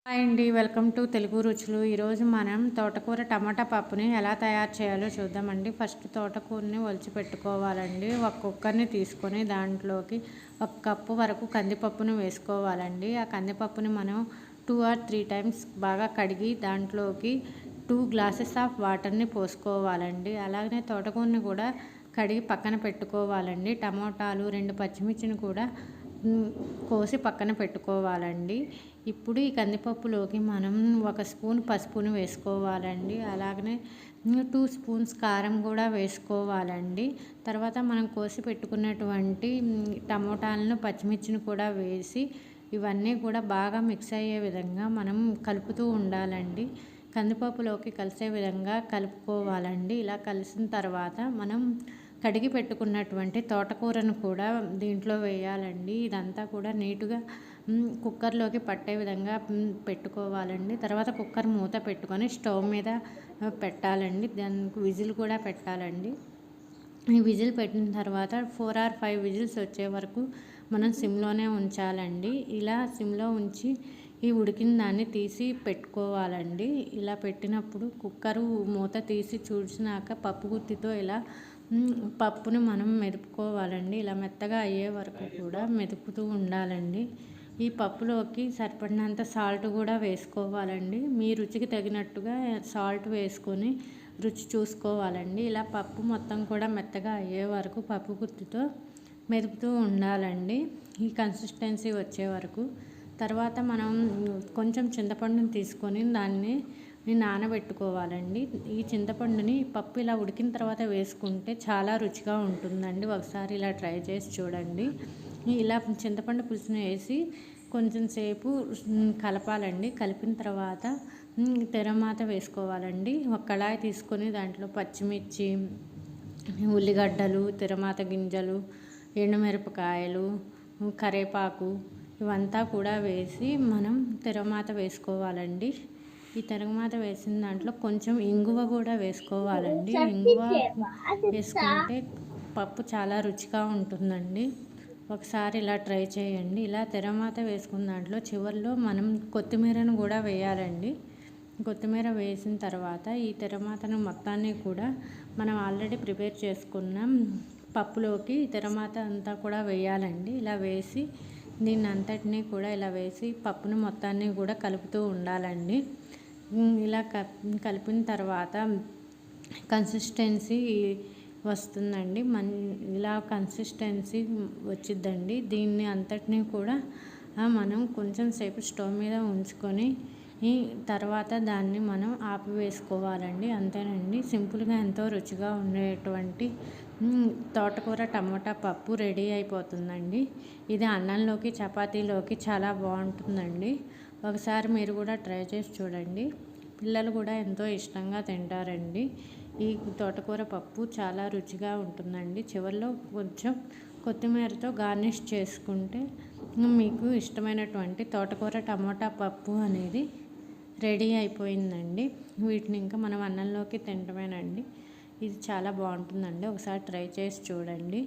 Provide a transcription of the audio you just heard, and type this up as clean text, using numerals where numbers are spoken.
Hi అండి, welcome to Telugu రుచులు. ఈరోజు మనం తోటకూర టమాటా పప్పుని ఎలా తయారు చేయాలో చూద్దామండి. ఫస్ట్ తోటకూరని ఒలిచి పెట్టుకోవాలండి. ఒక కుక్కర్ని తీసుకొని దాంట్లోకి 1 కప్పు వరకు కందిపప్పును వేసుకోవాలండి. ఆ కందిపప్పుని మనం 2 or 3 టైమ్స్ బాగా కడిగి దాంట్లోకి 2 గ్లాసెస్ ఆఫ్ వాటర్ని పోసుకోవాలండి. అలాగనే తోటకూరని కూడా కడిగి పక్కన పెట్టుకోవాలండి. టమోటాలు 2 పచ్చిమిర్చిని కూడా కోసి పక్కన పెట్టుకోవాలండి. ఇప్పుడు ఈ కందిపప్పులోకి మనం 1 స్పూన్ పసుపును వేసుకోవాలండి. అలాగనే 2 స్పూన్స్ కారం కూడా వేసుకోవాలండి. తర్వాత మనం కోసి పెట్టుకున్నటువంటి టమోటాలను పచ్చిమిర్చిని కూడా వేసి ఇవన్నీ కూడా బాగా మిక్స్ అయ్యే విధంగా మనం కలుపుతూ ఉండాలండి. కందిపప్పులోకి కలిసే విధంగా కలుపుకోవాలండి. ఇలా కలిసిన తర్వాత మనం కడిగి పెట్టుకున్నటువంటి తోటకూరను కూడా దీంట్లో వేయాలండి. ఇదంతా కూడా నీట్గా కుక్కర్లోకి పట్టే విధంగా పెట్టుకోవాలండి. తర్వాత కుక్కర్ మూత పెట్టుకొని స్టవ్ మీద పెట్టాలండి. దానికి విజిల్ కూడా పెట్టాలండి. ఈ విజిల్ పెట్టిన తర్వాత 4 or 5 విజిల్స్ వచ్చే వరకు మనం సిమ్లోనే ఉంచాలండి. ఇలా సిమ్లో ఉంచి ఈ ఉడికిన దాన్ని తీసి పెట్టుకోవాలండి. ఇలా పెట్టినప్పుడు కుక్కరు మూత తీసి చూసినాక పప్పు గుత్తితో ఇలా పప్పును మనం మెదుపుకోవాలండి. ఇలా మెత్తగా అయ్యే వరకు కూడా మెదుపుతూ ఉండాలండి. ఈ పప్పులోకి సరిపడినంత సాల్ట్ కూడా వేసుకోవాలండి. మీ రుచికి తగినట్టుగా సాల్ట్ వేసుకొని రుచి చూసుకోవాలండి. ఇలా పప్పు మొత్తం కూడా మెత్తగా అయ్యే వరకు పప్పు గుత్తితో మెదుపుతూ ఉండాలండి. ఈ కన్సిస్టెన్సీ వచ్చే వరకు. తర్వాత మనం కొంచెం చింతపండుని తీసుకొని దాన్ని నానబెట్టుకోవాలండి. ఈ చింతపండుని పప్పు ఇలా ఉడికిన తర్వాత వేసుకుంటే చాలా రుచిగా ఉంటుందండి. ఒకసారి ఇలా ట్రై చేసి చూడండి. ఇలా చింతపండు పులుసును వేసి కొంచెం సేపు కలపాలండి. కలిపిన తర్వాత తెరమాత వేసుకోవాలండి. ఒక కళాయి తీసుకొని దాంట్లో పచ్చిమిర్చి, ఉల్లిగడ్డలు, తెరమాత గింజలు, ఎండుమిరపకాయలు, కరివేపాకు ఇవంతా కూడా వేసి మనం తెరమాత వేసుకోవాలండి. ఈ తెరమాత వేసిన దాంట్లో కొంచెం ఇంగువ కూడా వేసుకోవాలండి. ఇంగువ వేసుకుంటే పప్పు చాలా రుచిగా ఉంటుందండి. ఒకసారి ఇలా ట్రై చేయండి. ఇలా తెరమాత వేసుకున్న దాంట్లో చివరిలో మనం కొత్తిమీరను కూడా వేయాలండి. కొత్తిమీర వేసిన తర్వాత ఈ తెరమాతను మొత్తాన్ని కూడా మనం ఆల్రెడీ ప్రిపేర్ చేసుకున్న పప్పులోకి తెరమాత అంతా కూడా వేయాలండి. ఇలా వేసి దీన్ని అంతటినీ కూడా ఇలా వేసి పప్పును మొత్తాన్ని కూడా కలుపుతూ ఉండాలండి. ఇలా కలిపిన తర్వాత కన్సిస్టెన్సీ వస్తుందండి. ఇలా కన్సిస్టెన్సీ వచ్చిద్దండి. దీన్ని అంతటినీ కూడా మనం కొంచెం సేపు స్టవ్ మీద ఉంచుకొని తర్వాత దాన్ని మనం ఆపివేసుకోవాలండి. అంతేనండి, సింపుల్గా ఎంతో రుచిగా ఉండేటువంటి తోటకూర టమోటా పప్పు రెడీ అయిపోతుందండి. ఇది అన్నంలోకి చపాతీలోకి చాలా బాగుంటుందండి. ఒకసారి మీరు కూడా ట్రై చేసి చూడండి. పిల్లలు కూడా ఎంతో ఇష్టంగా తింటారండి. ఈ తోటకూర పప్పు చాలా రుచిగా ఉంటుందండి. చివరిలో కొంచెం కొత్తిమీరతో గార్నిష్ చేసుకుంటే మీకు ఇష్టమైనటువంటి తోటకూర టమోటా పప్పు అనేది రెడీ అయిపోయిందండి. వీటిని ఇంకా మనం అన్నంలోకి తినటమేనండి. ఇది చాలా బాగుంటుందండి. ఒకసారి ట్రై చేసి చూడండి.